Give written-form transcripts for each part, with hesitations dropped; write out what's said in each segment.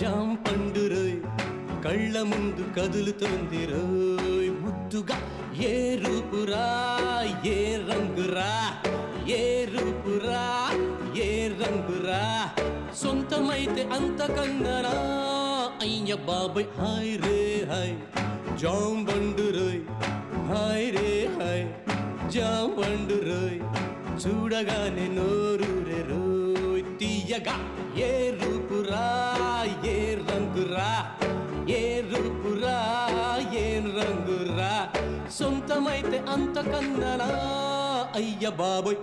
jam పండు రోయ్ కళ్ళ ముందు కదులుతోంది రోయ్ ముద్దుగా ఏ రూపురా ఏ రంగురా ఏ రూపురా ఏ రంగురా సొంతమైతే అంతకన్నానా అయ్య బాబాయ్ హాయ్ రే హాయ్ జాం పండు రోయ్ హాయ్ రే హాయ్ జాం పండు రోయ్ చూడగానే నోరూరే రోయ్ తీయగా ఏ రూపురా ఏ రంగురా ఏ రూపురా ఏ రంగురా సొంతమైతే అంతకన్నానా అయ్య బాబోయ్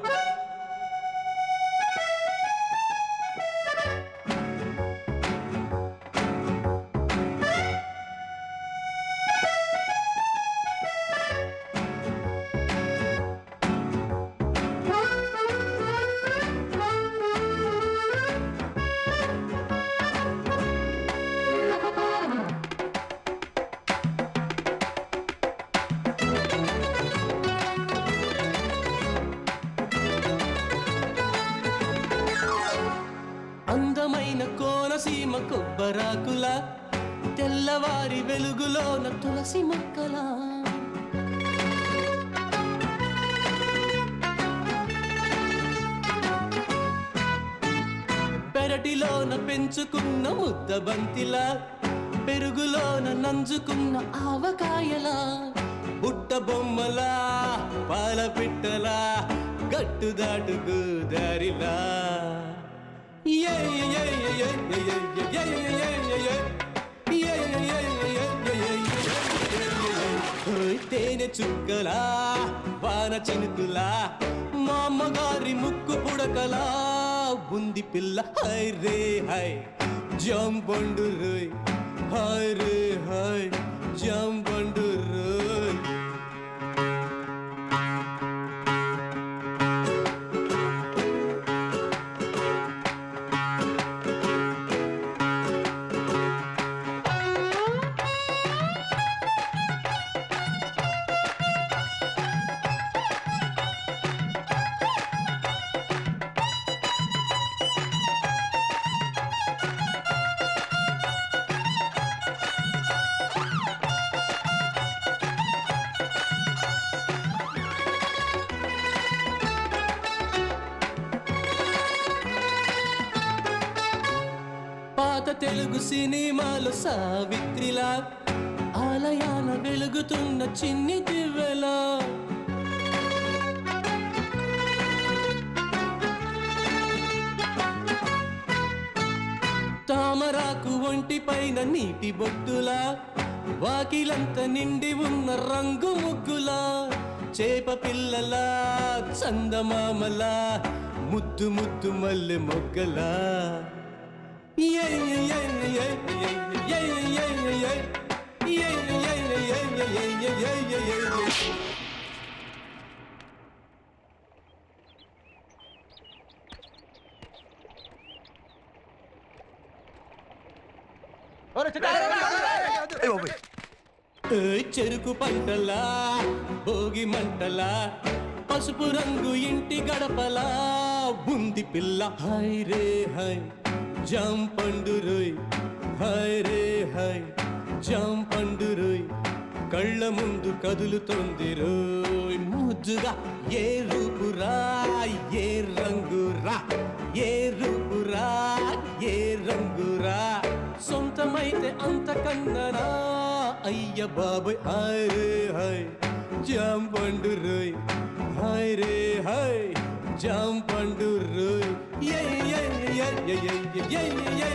అందమైన కోనసీమ కొబ్బరాకుల తెల్లవారి వెలుగులోన తులసి మొక్కల పెరటిలోన పెంచుకున్న ముద్ద బంతిలా పెరుగులోన నంజుకున్న ఆవకాయలా బుట్ట బొమ్మలా పాల పిట్టలా గట్టు దాటుకు దారిలా తేనె చుక్కలా వాన చినుకులా మా అమ్మగారి ముక్కు పుడకలా బుంది పిల్ల హై రే హై జాం పండు రోయ్ హాయ్ రే హాయ్ జాం పండు రోయ్ పాత తెలుగు సినిమాలో సావిత్రిలా ఆలయాన వెలుగుతున్న చిన్ని దివ్వెలా తామరాకు ఒంటి పైన నీటి బొట్టులా వాకిలంత నిండి ఉన్న రంగు ముగ్గులా చేప పిల్లలా చందమామలా ముద్దు ముద్దు మల్లె మొగ్గలా చెరుకు పంటలా భోగి మంటలా పసుపు రంగు ఇంటి గడపలా బుంది పిల్ల హై రే హై జాం పండు రోయ్ హాయ్ రే హాయ్ జాం పండు రోయ్ కళ్ళ ముందు కదులుతోంది రోయ్ ముద్దుగా ఏ రూపురా ఏ రంగురా ఏ రూపురా ఏ రంగురా సొంతమైతే అంతకన్నానా అయ్య బాబాయ్ హాయ్ రే హాయ్ జాం పండు రోయ్ హాయ్ రే హాయ్ జాం పండు రోయ్ yeah